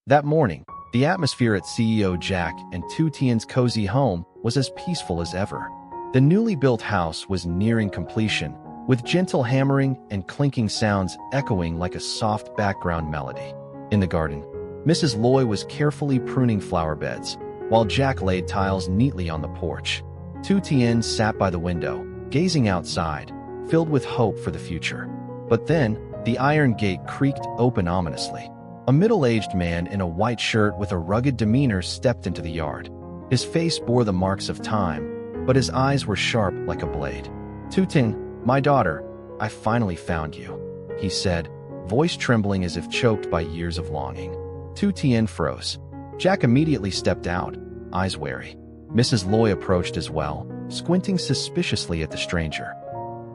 That morning, the atmosphere at CEO Jack and Tu Tien's cozy home was as peaceful as ever. The newly built house was nearing completion, with gentle hammering and clinking sounds echoing like a soft background melody. In the garden, Mrs. Loi was carefully pruning flower beds, while Jack laid tiles neatly on the porch. Tu Tien sat by the window, gazing outside, filled with hope for the future. But then, the iron gate creaked open ominously. A middle-aged man in a white shirt with a rugged demeanor stepped into the yard. His face bore the marks of time, but his eyes were sharp like a blade. "Tu Tien, my daughter, I finally found you," he said, voice trembling as if choked by years of longing. Tu Tien froze. Jack immediately stepped out, eyes wary. Mrs. Loi approached as well, squinting suspiciously at the stranger.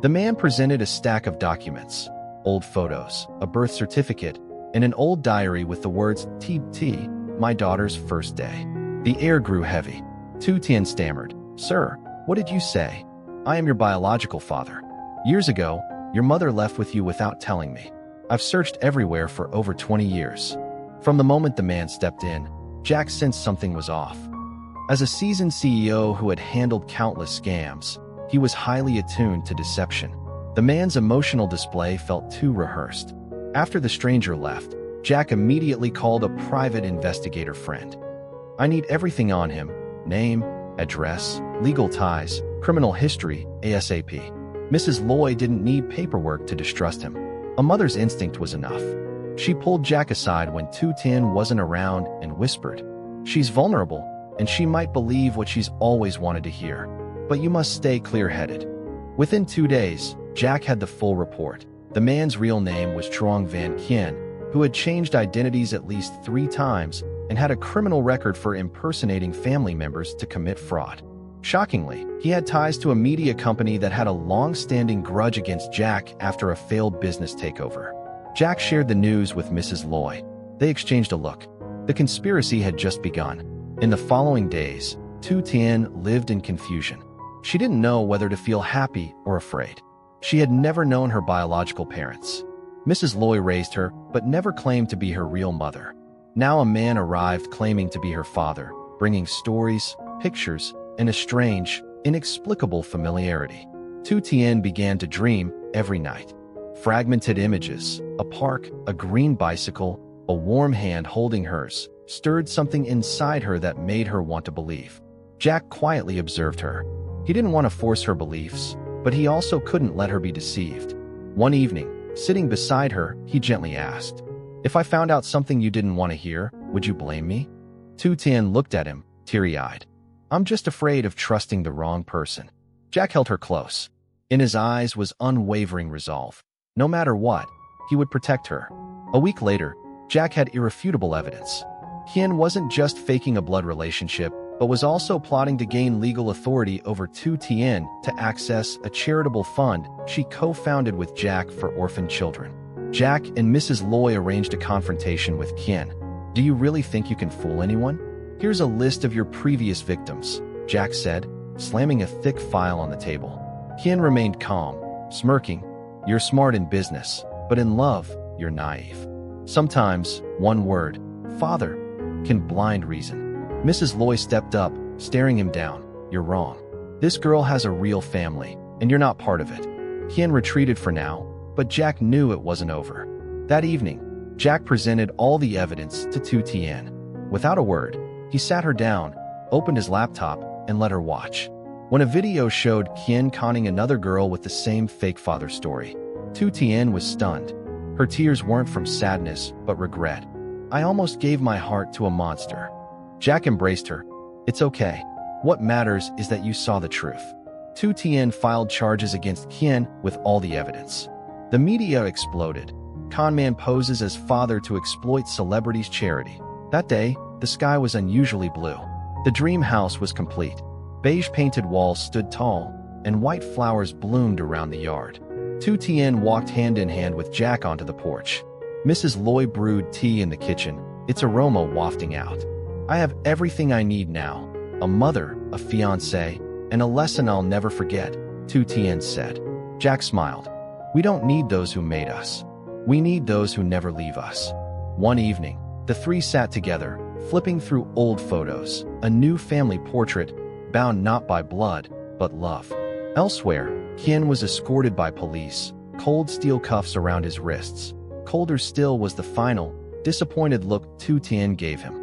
The man presented a stack of documents, old photos, a birth certificate, and an old diary with the words "T, my daughter's first day." The air grew heavy. Tu Tien stammered, "Sir, what did you say? I am your biological father. Years ago, your mother left with you without telling me. I've searched everywhere for over 20 years." From the moment the man stepped in, Jack sensed something was off. As a seasoned CEO who had handled countless scams, he was highly attuned to deception. The man's emotional display felt too rehearsed. After the stranger left, Jack immediately called a private investigator friend. "I need everything on him: name, address, legal ties, criminal history, ASAP." Mrs. Loi didn't need paperwork to distrust him. A mother's instinct was enough. She pulled Jack aside when Tu Tien wasn't around and whispered, "She's vulnerable, and she might believe what she's always wanted to hear. But you must stay clear-headed." Within 2 days, Jack had the full report. The man's real name was Truong Van Kien, who had changed identities at least 3 times and had a criminal record for impersonating family members to commit fraud. Shockingly, he had ties to a media company that had a long-standing grudge against Jack after a failed business takeover. Jack shared the news with Mrs. Loi. They exchanged a look. The conspiracy had just begun. In the following days, Tu Tien lived in confusion. She didn't know whether to feel happy or afraid. She had never known her biological parents. Mrs. Loi raised her, but never claimed to be her real mother. Now a man arrived claiming to be her father, bringing stories, pictures, and a strange, inexplicable familiarity. Tu Tien began to dream every night. Fragmented images, a park, a green bicycle, a warm hand holding hers, stirred something inside her that made her want to believe. Jack quietly observed her. He didn't want to force her beliefs, but he also couldn't let her be deceived. One evening, sitting beside her, he gently asked, "If I found out something you didn't want to hear, would you blame me?" Tu Tien looked at him, teary-eyed. "I'm just afraid of trusting the wrong person." Jack held her close. In his eyes was unwavering resolve. No matter what, he would protect her. A week later, Jack had irrefutable evidence. Kien wasn't just faking a blood relationship, but was also plotting to gain legal authority over Tu Tien to access a charitable fund she co-founded with Jack for orphan children. Jack and Mrs. Loi arranged a confrontation with Kien. "Do you really think you can fool anyone? Here's a list of your previous victims," Jack said, slamming a thick file on the table. Kien remained calm, smirking. "You're smart in business, but in love, you're naive. Sometimes, one word, father, can blind reason." Mrs. Loi stepped up, staring him down. "You're wrong. This girl has a real family, and you're not part of it." Kien retreated for now, but Jack knew it wasn't over. That evening, Jack presented all the evidence to Tu Tien. Without a word, he sat her down, opened his laptop, and let her watch. When a video showed Kien conning another girl with the same fake father story, Tu Tien was stunned. Her tears weren't from sadness, but regret. "I almost gave my heart to a monster." Jack embraced her. "It's okay. What matters is that you saw the truth." Tu Tien filed charges against Kien with all the evidence. The media exploded. Conman poses as father to exploit celebrities' charity. That day, the sky was unusually blue. The dream house was complete. Beige-painted walls stood tall, and white flowers bloomed around the yard. Tu Tien walked hand-in-hand with Jack onto the porch. Mrs. Loi brewed tea in the kitchen, its aroma wafting out. "I have everything I need now. A mother, a fiancé, and a lesson I'll never forget," Tu Tien said. Jack smiled. "We don't need those who made us. We need those who never leave us." One evening, The three sat together, flipping through old photos, a new family portrait, bound not by blood, but love. Elsewhere, Tien was escorted by police, cold steel cuffs around his wrists. Colder still was the final, disappointed look Tu Tien gave him.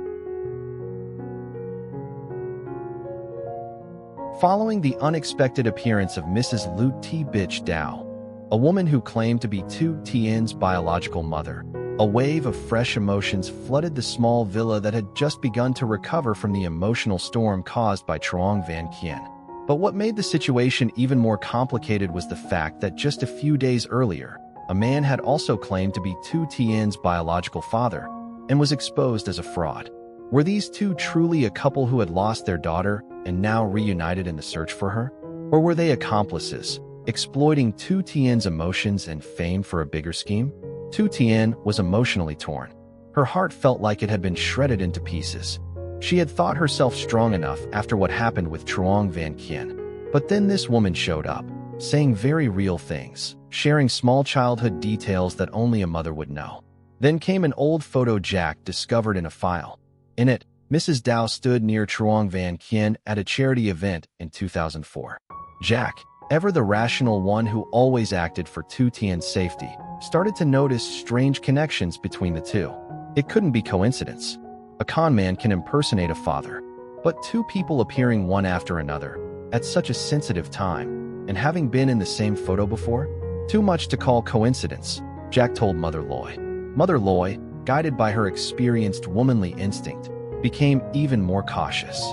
Following the unexpected appearance of Mrs. Lytutay, a woman who claimed to be Tu Tien's biological mother, a wave of fresh emotions flooded the small villa that had just begun to recover from the emotional storm caused by Truong Van Kien. But what made the situation even more complicated was the fact that just a few days earlier, a man had also claimed to be Tu Tien's biological father and was exposed as a fraud. Were these two truly a couple who had lost their daughter and now reunited in the search for her? Or were they accomplices, exploiting Tu Tien's emotions and fame for a bigger scheme? Tu Tien was emotionally torn. Her heart felt like it had been shredded into pieces. She had thought herself strong enough after what happened with Truong Van Kien. But then this woman showed up, saying very real things, sharing small childhood details that only a mother would know. Then came an old photo Jack discovered in a file. In it, Mrs. Dao stood near Truong Van Kien at a charity event in 2004. Jack, ever the rational one who always acted for Tu Tien's safety, started to notice strange connections between the two. It couldn't be coincidence. A con man can impersonate a father, but two people appearing one after another at such a sensitive time, and having been in the same photo before? Too much to call coincidence, Jack told Mother Loi. Mother Loi, guided by her experienced womanly instinct, became even more cautious.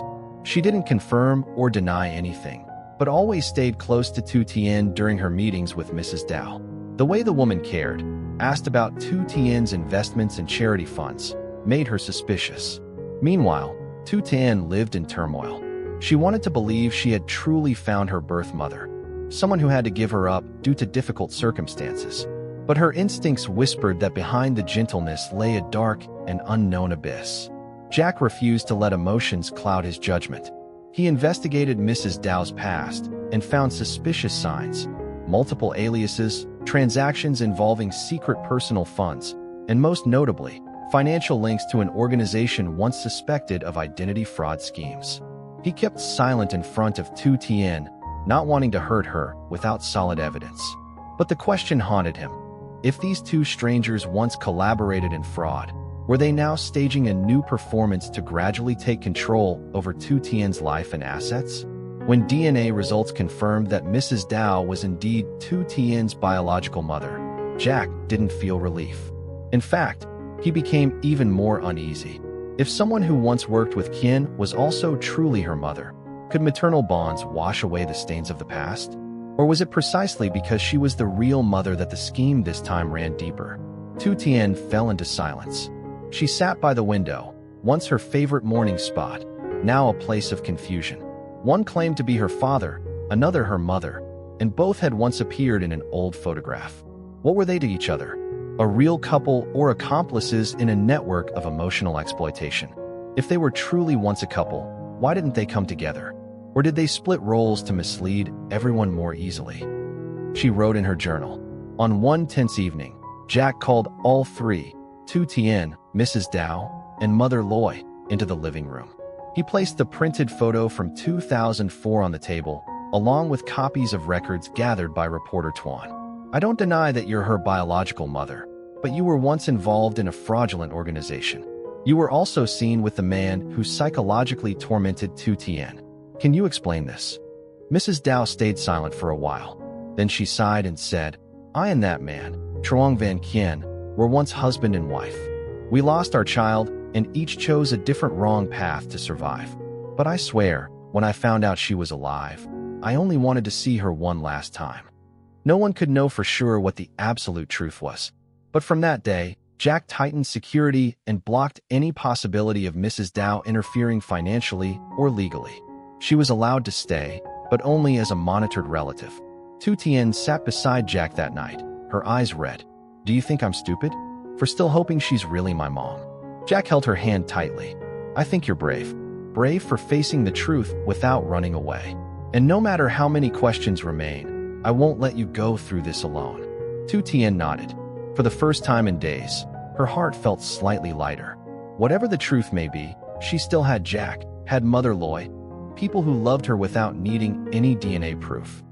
She didn't confirm or deny anything, but always stayed close to Tu Tien during her meetings with Mrs. Dao. The way the woman cared, asked about Tu Tien's investments and charity funds, made her suspicious. Meanwhile, Tu Tien lived in turmoil. She wanted to believe she had truly found her birth mother, someone who had to give her up due to difficult circumstances. But her instincts whispered that behind the gentleness lay a dark and unknown abyss. Jack refused to let emotions cloud his judgment. He investigated Mrs. Dao's past and found suspicious signs, multiple aliases, transactions involving secret personal funds, and most notably, financial links to an organization once suspected of identity fraud schemes. He kept silent in front of Tu Tien, not wanting to hurt her without solid evidence. But the question haunted him. If these two strangers once collaborated in fraud, were they now staging a new performance to gradually take control over Tu Tien's life and assets? When DNA results confirmed that Mrs. Dao was indeed Tu Tien's biological mother, Jack didn't feel relief. In fact, he became even more uneasy. If someone who once worked with Kien was also truly her mother, could maternal bonds wash away the stains of the past? Or was it precisely because she was the real mother that the scheme this time ran deeper? Tu Tien fell into silence. She sat by the window, once her favorite morning spot, now a place of confusion. One claimed to be her father, another her mother, and both had once appeared in an old photograph. What were they to each other? A real couple or accomplices in a network of emotional exploitation? If they were truly once a couple, why didn't they come together? Or did they split roles to mislead everyone more easily? She wrote in her journal. On one tense evening, Jack called all three, Tu Tien, Mrs. Dao, and Mother Loi, into the living room. He placed the printed photo from 2004 on the table, along with copies of records gathered by reporter Tuan. I don't deny that you're her biological mother, but you were once involved in a fraudulent organization. You were also seen with the man who psychologically tormented Tu Tien. Can you explain this? Mrs. Dao stayed silent for a while. Then she sighed and said, I and that man, Truong Van Kien, were once husband and wife. We lost our child, and each chose a different wrong path to survive. But I swear, when I found out she was alive, I only wanted to see her one last time. No one could know for sure what the absolute truth was. But from that day, Jack tightened security and blocked any possibility of Mrs. Dao interfering financially or legally. She was allowed to stay, but only as a monitored relative. Tu Tien sat beside Jack that night, her eyes red. Do you think I'm stupid? For still hoping she's really my mom? Jack held her hand tightly. I think you're brave. Brave for facing the truth without running away. And no matter how many questions remain, I won't let you go through this alone. Tu Tien nodded. For the first time in days, her heart felt slightly lighter. Whatever the truth may be, she still had Jack, had Mother Loi, people who loved her without needing any DNA proof.